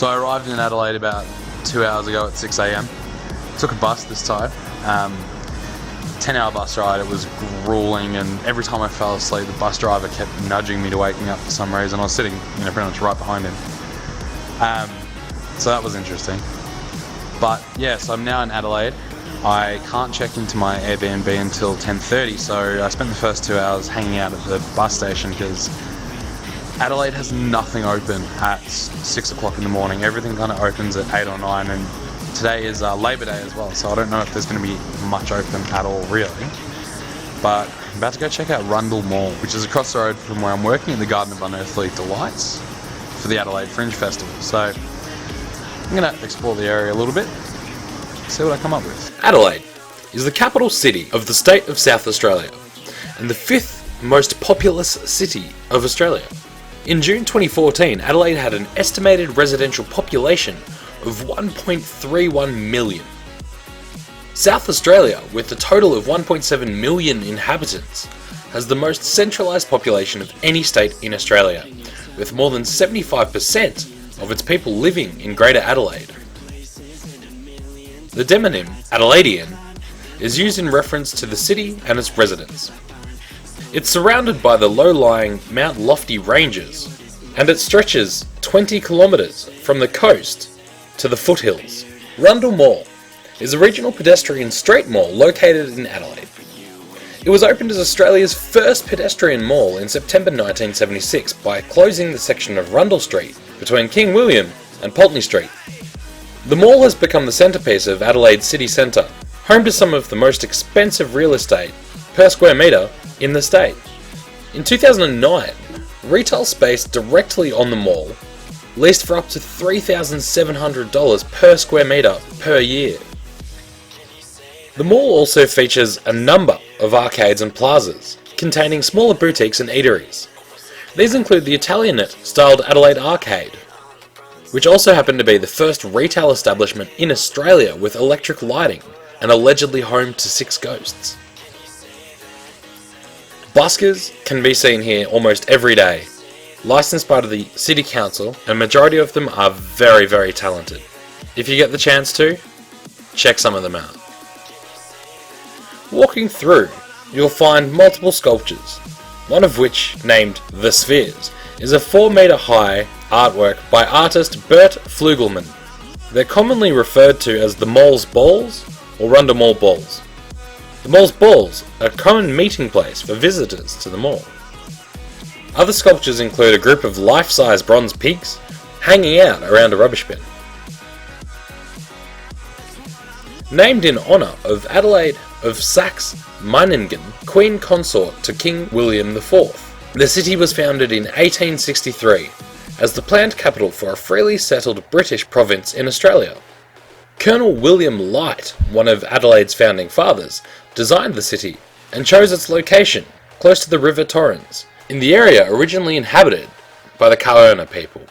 So I arrived in Adelaide about 2 hours ago at 6 a.m. Took a bus this time. 10-hour bus ride. It was grueling, and every time I fell asleep, the bus driver kept nudging me to wake me up for some reason. I was sitting, pretty much right behind him. So that was interesting. But yes, I'm now in Adelaide. I can't check into my Airbnb until 10:30, so I spent the first 2 hours hanging out at the bus station because Adelaide has nothing open at 6 o'clock in the morning. Everything kind of opens at 8 or 9, and today is Labor Day as well, so I don't know if there's going to be much open at all, really. But I'm about to go check out Rundle Mall, which is across the road from where I'm working in the Garden of Unearthly Delights for the Adelaide Fringe Festival. So I'm going to explore the area a little bit, see what I come up with. Adelaide is the capital city of the state of South Australia and the 5th most populous city of Australia. In June 2014, Adelaide had an estimated residential population of 1.31 million. South Australia, with a total of 1.7 million inhabitants, has the most centralised population of any state in Australia, with more than 75% of its people living in Greater Adelaide. The demonym Adelaidean is used in reference to the city and its residents. It's surrounded by the low-lying Mount Lofty Ranges, and it stretches 20 kilometres from the coast to the foothills. Rundle Mall is a regional pedestrian street mall located in Adelaide. It was opened as Australia's first pedestrian mall in September 1976 by closing the section of Rundle Street between King William and Pulteney Street. The mall has become the centrepiece of Adelaide city centre, home to some of the most expensive real estate per square metre in the state. In 2009, retail space directly on the mall leased for up to $3,700 per square metre per year. The mall also features a number of arcades and plazas, containing smaller boutiques and eateries. These include the Italianate-styled Adelaide Arcade, which also happened to be the first retail establishment in Australia with electric lighting and allegedly home to 6 ghosts. Buskers can be seen here almost every day, licensed by the City Council, and majority of them are very, very talented. If you get the chance to, check some of them out. Walking through, you'll find multiple sculptures, one of which, named The Spheres, is a 4-metre high artwork by artist Bert Flugelman. They're commonly referred to as the Mall's Balls or Rundle Mall Balls. The Mall's Balls are a common meeting place for visitors to the mall. Other sculptures include a group of life-size bronze pigs hanging out around a rubbish bin. Named in honour of Adelaide of Saxe-Meiningen, Queen Consort to King William IV, the city was founded in 1863 as the planned capital for a freely settled British province in Australia. Colonel William Light, one of Adelaide's founding fathers, designed the city and chose its location close to the River Torrens, in the area originally inhabited by the Kaurna people.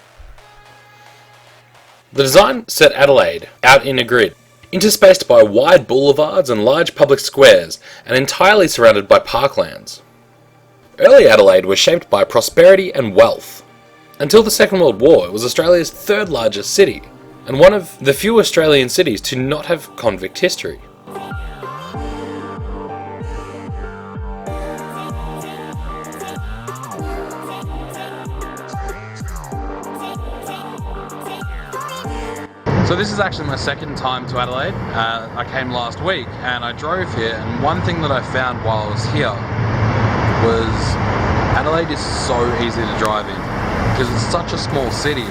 The design set Adelaide out in a grid, interspaced by wide boulevards and large public squares, and entirely surrounded by parklands. Early Adelaide was shaped by prosperity and wealth. Until the Second World War, it was Australia's 3rd largest city, and one of the few Australian cities to not have convict history. So this is actually my second time to Adelaide. I came last week and I drove here, and one thing that I found while I was here was Adelaide is so easy to drive in because it's such a small city.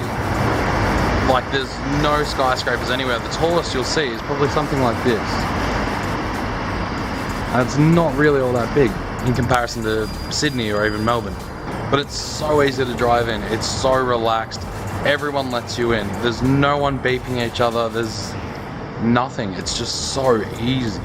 Like, there's no skyscrapers anywhere. The tallest you'll see is probably something like this. And it's not really all that big in comparison to Sydney or even Melbourne. But it's so easy to drive in. It's so relaxed. Everyone lets you in. There's no one beeping each other. There's nothing. It's just so easy.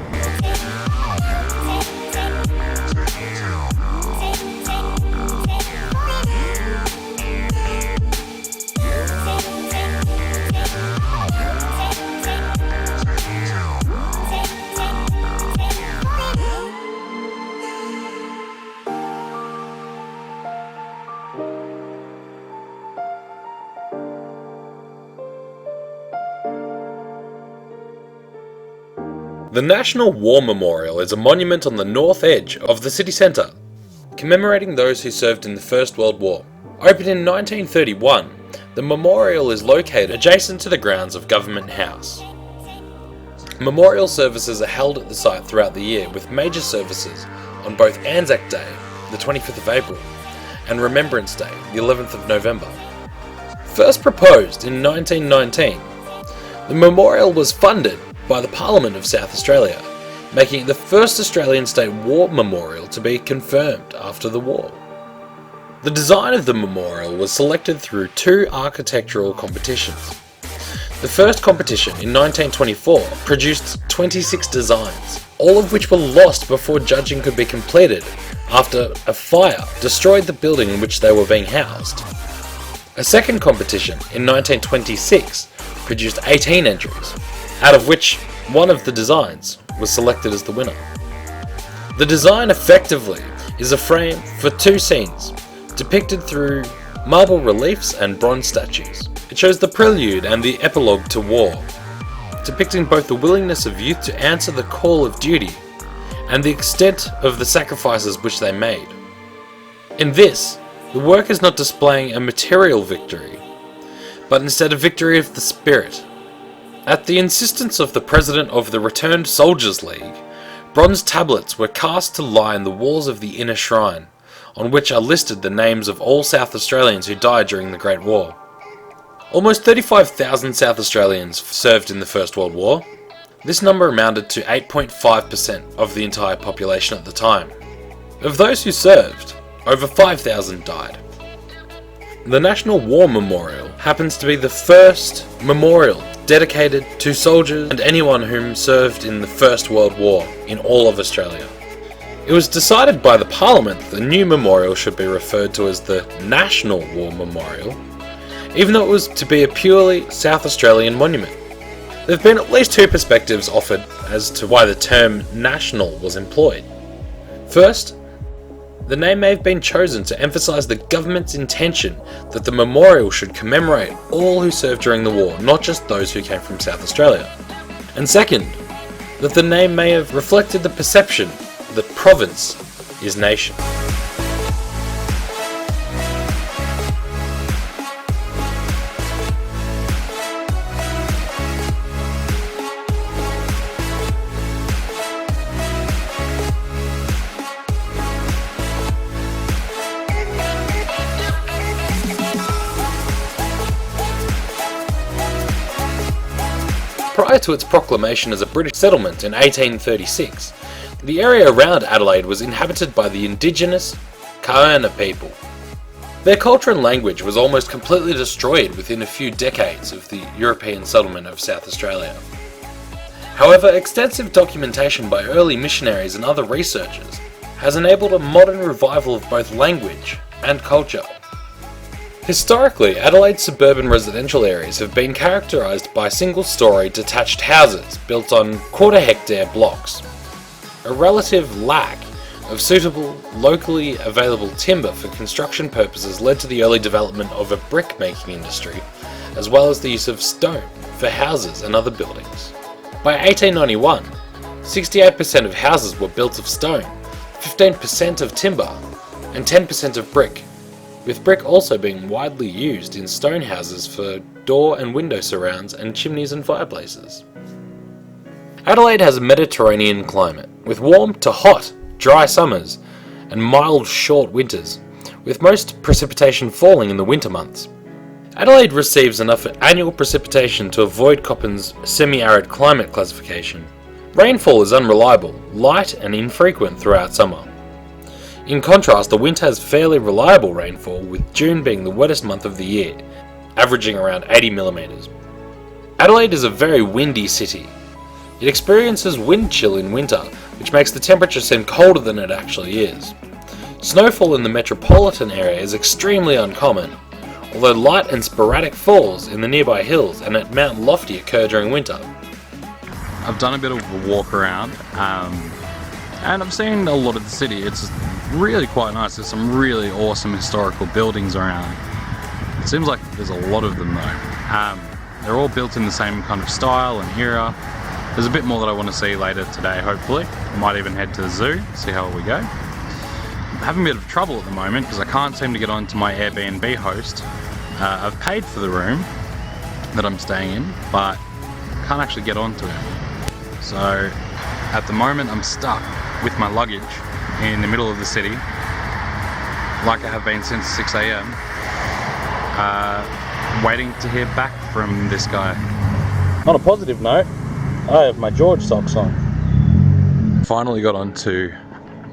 The National War Memorial is a monument on the north edge of the city centre, commemorating those who served in the First World War. Opened in 1931, the memorial is located adjacent to the grounds of Government House. Memorial services are held at the site throughout the year, with major services on both Anzac Day, the 25th of April, and Remembrance Day, the 11th of November. First proposed in 1919, the memorial was funded by the Parliament of South Australia, making it the first Australian state war memorial to be confirmed after the war. The design of the memorial was selected through 2 architectural competitions. The first competition in 1924 produced 26 designs, all of which were lost before judging could be completed after a fire destroyed the building in which they were being housed. A second competition in 1926 produced 18 entries, out of which one of the designs was selected as the winner. The design effectively is a frame for 2 scenes, depicted through marble reliefs and bronze statues. It shows the prelude and the epilogue to war, depicting both the willingness of youth to answer the call of duty and the extent of the sacrifices which they made. In this, the work is not displaying a material victory, but instead a victory of the spirit. At the insistence of the president of the Returned Soldiers League, bronze tablets were cast to line the walls of the inner shrine, on which are listed the names of all South Australians who died during the Great War. Almost 35,000 South Australians served in the First World War. This number amounted to 8.5% of the entire population at the time. Of those who served, over 5,000 died. The National War Memorial happens to be the first memorial dedicated to soldiers and anyone whom served in the First World War in all of Australia. It was decided by the Parliament that the new memorial should be referred to as the National War Memorial, even though it was to be a purely South Australian monument. There have been at least 2 perspectives offered as to why the term national was employed. First, the name may have been chosen to emphasise the government's intention that the memorial should commemorate all who served during the war, not just those who came from South Australia. And second, that the name may have reflected the perception that province is nation. Prior to its proclamation as a British settlement in 1836, the area around Adelaide was inhabited by the indigenous Kaurna people. Their culture and language was almost completely destroyed within a few decades of the European settlement of South Australia. However, extensive documentation by early missionaries and other researchers has enabled a modern revival of both language and culture. Historically, Adelaide's suburban residential areas have been characterised by single-storey detached houses built on quarter-hectare blocks. A relative lack of suitable, locally available timber for construction purposes led to the early development of a brick-making industry, as well as the use of stone for houses and other buildings. By 1891, 68% of houses were built of stone, 15% of timber, and 10% of brick, with brick also being widely used in stone houses for door and window surrounds and chimneys and fireplaces. Adelaide has a Mediterranean climate, with warm to hot, dry summers and mild, short winters, with most precipitation falling in the winter months. Adelaide receives enough annual precipitation to avoid Köppen's semi-arid climate classification. Rainfall is unreliable, light and infrequent throughout summer. In contrast, the winter has fairly reliable rainfall, with June being the wettest month of the year, averaging around 80 millimetres. Adelaide is a very windy city. It experiences wind chill in winter, which makes the temperature seem colder than it actually is. Snowfall in the metropolitan area is extremely uncommon, although light and sporadic falls in the nearby hills and at Mount Lofty occur during winter. I've done a bit of a walk around, and I've seen a lot of the city. It's really quite nice. There's some really awesome historical buildings around. It seems like there's a lot of them though. They're all built in the same kind of style and era. There's a bit more that I want to see later today, hopefully. I might even head to the zoo, see how we go. I'm having a bit of trouble at the moment because I can't seem to get onto my Airbnb host. I've paid for the room that I'm staying in, but can't actually get onto it. So at the moment I'm stuck with my luggage in the middle of the city, like I have been since 6 a.m, waiting to hear back from this guy. On a positive note, I have my George socks on. Finally got onto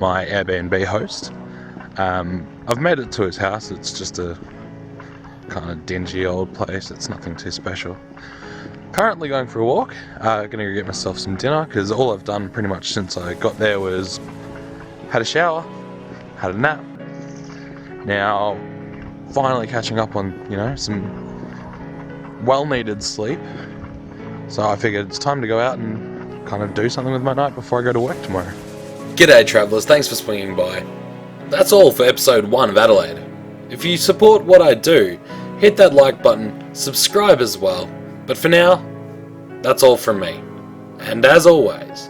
my Airbnb host. I've made it to his house. It's just a kind of dingy old place. It's nothing too special. Currently going for a walk. Gonna go get myself some dinner because all I've done pretty much since I got there was had a shower, had a nap. Now finally catching up on, some well-needed sleep. So I figured it's time to go out and kind of do something with my night before I go to work tomorrow. G'day travellers, thanks for swinging by. That's all for episode 1 of Adelaide. If you support what I do, hit that like button, subscribe as well. But for now, that's all from me. And as always,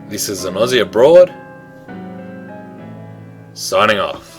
this is an Aussie Abroad, signing off.